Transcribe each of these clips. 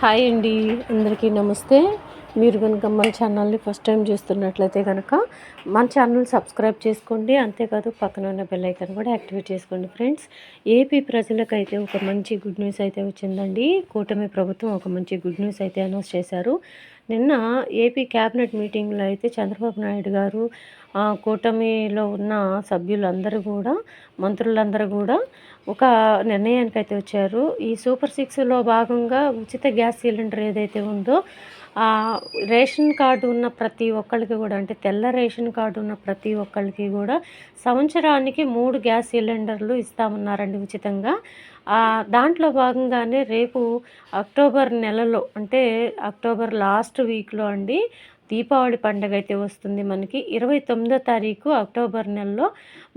Hi అండి, అందరికీ నమస్తే. మీరు కనుక మన ఛానల్ని ఫస్ట్ టైం చూస్తున్నట్లయితే కనుక మన ఛానల్ సబ్స్క్రైబ్ చేసుకోండి. అంతేకాదు పక్కన ఉన్న బెల్ ఐకాన్ కూడా యాక్టివేట్ చేసుకోండి. ఫ్రెండ్స్, ఏపీ ప్రజలకైతే ఒక మంచి గుడ్ న్యూస్ అయితే వచ్చిందండి. కూటమి ప్రభుత్వం ఒక మంచి గుడ్ న్యూస్ అయితే అనౌన్స్ చేశారు. నిన్న ఏపీ క్యాబినెట్ మీటింగ్లో అయితే చంద్రబాబు నాయుడు గారు కూటమిలో ఉన్న సభ్యులందరూ కూడా, మంత్రులందరూ కూడా ఒక నిర్ణయానికి అయితే వచ్చారు. ఈ సూపర్ సిక్స్లో భాగంగా ఉచిత గ్యాస్ సిలిండర్ ఏదైతే ఉందో రేషన్ కార్డు ఉన్న ప్రతి ఒక్కరికి కూడా, అంటే తెల్ల రేషన్ కార్డు ఉన్న ప్రతి ఒక్కరికి కూడా సంవత్సరానికి 3 గ్యాస్ సిలిండర్లు ఇస్తామన్నారండి ఉచితంగా. దాంట్లో భాగంగానే రేపు అక్టోబర్ నెలలో, అంటే అక్టోబర్ లాస్ట్ వీక్లో అండి, దీపావళి పండుగ అయితే వస్తుంది. మనకి 29వ తారీఖు అక్టోబర్ నెలలో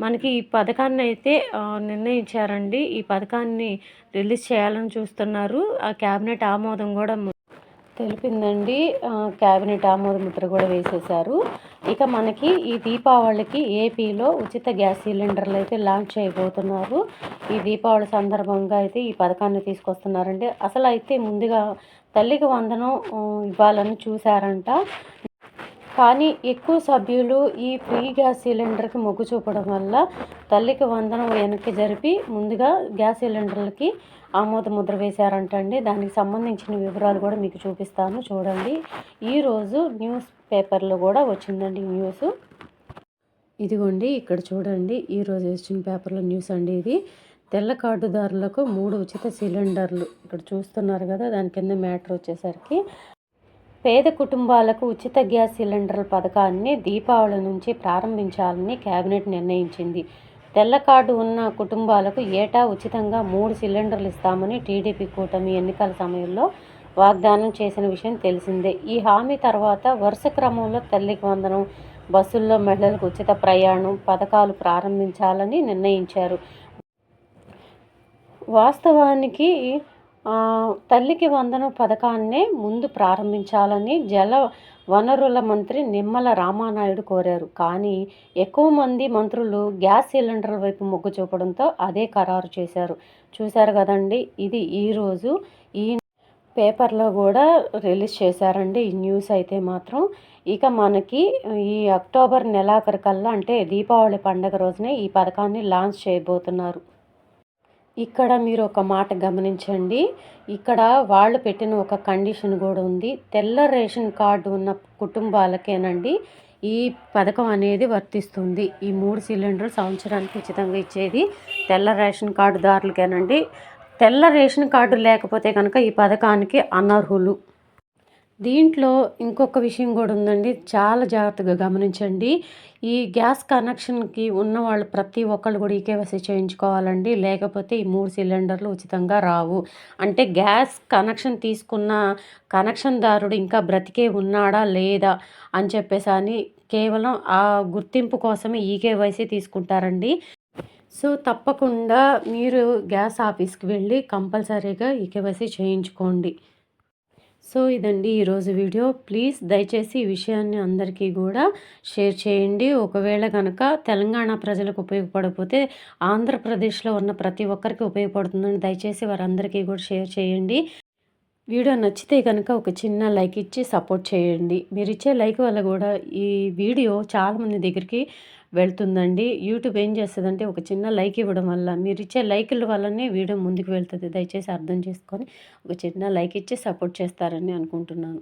మనకి ఈ పథకాన్ని అయితే నిర్ణయించారండి. ఈ పథకాన్ని రిలీజ్ చేయాలని చూస్తున్నారు. ఆ క్యాబినెట్ ఆమోదం కూడా తెలిపిందండి. క్యాబినెట్ ఆమోద ముద్ర కూడా వేసేశారు. ఇక మనకి ఈ దీపావళికి ఏపీలో ఉచిత గ్యాస్ సిలిండర్లు అయితే లాంచ్ చేయబోతున్నారు. ఈ దీపావళి సందర్భంగా అయితే ఈ పథకాన్ని తీసుకొస్తున్నారండి. అసలు అయితే ముందుగా తల్లికి వందనం ఇవ్వాలని చూశారంట. కానీ ఎక్కువ సభ్యులు ఈ ఫ్రీ గ్యాస్ సిలిండర్కి మొగ్గు చూపడం వల్ల తల్లికి వందనం వెనక్కి జరిపి ముందుగా గ్యాస్ సిలిండర్లకి ఆమోద ముద్ర వేశారంటండి. దానికి సంబంధించిన వివరాలు కూడా మీకు చూపిస్తాను, చూడండి. ఈరోజు న్యూస్ పేపర్లో కూడా వచ్చిందండి న్యూస్. ఇదిగోండి, ఇక్కడ చూడండి, ఈరోజు వచ్చిన పేపర్లో న్యూస్ అండి ఇది. తెల్ల కార్డుదారులకు 3 ఉచిత సిలిండర్లు. ఇక్కడ చూస్తున్నారు కదా, దాని కింద మ్యాటర్ వచ్చేసరికి పేద కుటుంబాలకు ఉచిత గ్యాస్ సిలిండర్ల పథకాన్ని దీపావళి నుంచి ప్రారంభించాలని కేబినెట్ నిర్ణయించింది. తెల్ల కార్డు ఉన్న కుటుంబాలకు ఏటా ఉచితంగా 3 సిలిండర్లు ఇస్తామని టీడీపీ కూటమి ఎన్నికల సమయంలో వాగ్దానం చేసిన విషయం తెలిసిందే. ఈ హామీ తర్వాత వరుస క్రమంలో తల్లికి వందనం, బస్సుల్లో మహిళలకు ఉచిత ప్రయాణం పథకాలు ప్రారంభించాలని నిర్ణయించారు. వాస్తవానికి తల్లికి వందనం పథకాన్నే ముందు ప్రారంభించాలని జల వనరుల మంత్రి నిమ్మల రామానాయుడు కోరారు. కానీ ఎక్కువ మంది మంత్రులు గ్యాస్ సిలిండర్ల వైపు మొగ్గు చూపడంతో అదే ఖరారు చేశారు. చూశారు కదండి, ఇది ఈరోజు ఈ పేపర్లో కూడా రిలీజ్ చేశారండి ఈ న్యూస్ అయితే మాత్రం. ఇక మనకి ఈ అక్టోబర్ నెలాఖరికల్లా, అంటే దీపావళి పండుగ రోజునే ఈ పథకాన్ని లాంచ్ చేయబోతున్నారు. ఇక్కడ మీరు ఒక మాట గమనించండి, ఇక్కడ వాళ్ళు పెట్టిన ఒక కండిషన్ కూడా ఉంది. తెల్ల రేషన్ కార్డు ఉన్న కుటుంబాలకేనండి ఈ పథకం అనేది వర్తిస్తుంది. ఈ 3 సిలిండర్లు సంవత్సరానికి ఉచితంగా ఇచ్చేది తెల్ల రేషన్ కార్డుదారులకేనండి. తెల్ల రేషన్ కార్డు లేకపోతే కనుక ఈ పథకానికి అనర్హులు. దీంట్లో ఇంకొక విషయం కూడా ఉందండి, చాలా జాగ్రత్తగా గమనించండి. ఈ గ్యాస్ కనెక్షన్కి ఉన్న వాళ్ళు ప్రతి ఒక్కళ్ళు కూడా ఈకేవైసీ చేయించుకోవాలండి. లేకపోతే ఈ 3 సిలిండర్లు ఉచితంగా రావు. అంటే గ్యాస్ కనెక్షన్ తీసుకున్న కనెక్షన్దారుడు ఇంకా బ్రతికే ఉన్నాడా లేదా అని చెప్పేసి అని కేవలం ఆ గుర్తింపు కోసమే ఈకేవైసీ తీసుకుంటారండి. సో తప్పకుండా మీరు గ్యాస్ ఆఫీస్కి వెళ్ళి కంపల్సరీగా ఈకేవైసీ చేయించుకోండి. సో ఇదండి ఈరోజు వీడియో. ప్లీజ్ దయచేసి ఈ విషయాన్ని అందరికీ కూడా షేర్ చేయండి. ఒకవేళ కనుక తెలంగాణ ప్రజలకు ఉపయోగపడకపోతే ఆంధ్రప్రదేశ్లో ఉన్న ప్రతి ఒక్కరికి ఉపయోగపడుతుందని దయచేసి వారందరికీ కూడా షేర్ చేయండి. వీడియో నచ్చితే కనుక ఒక చిన్న లైక్ ఇచ్చి సపోర్ట్ చేయండి. మీరు ఇచ్చే లైక్ వల్ల కూడా ఈ వీడియో చాలామంది దగ్గరికి వెళ్తుందండి. యూట్యూబ్ ఏం చేస్తుందంటే ఒక చిన్న లైక్ ఇవ్వడం వల్ల, మీరు ఇచ్చే లైకుల వల్లనే వీడియో ముందుకు వెళ్తుంది. దయచేసి అర్థం చేసుకొని ఒక చిన్న లైక్ ఇచ్చి సపోర్ట్ చేస్తారని అనుకుంటున్నాను.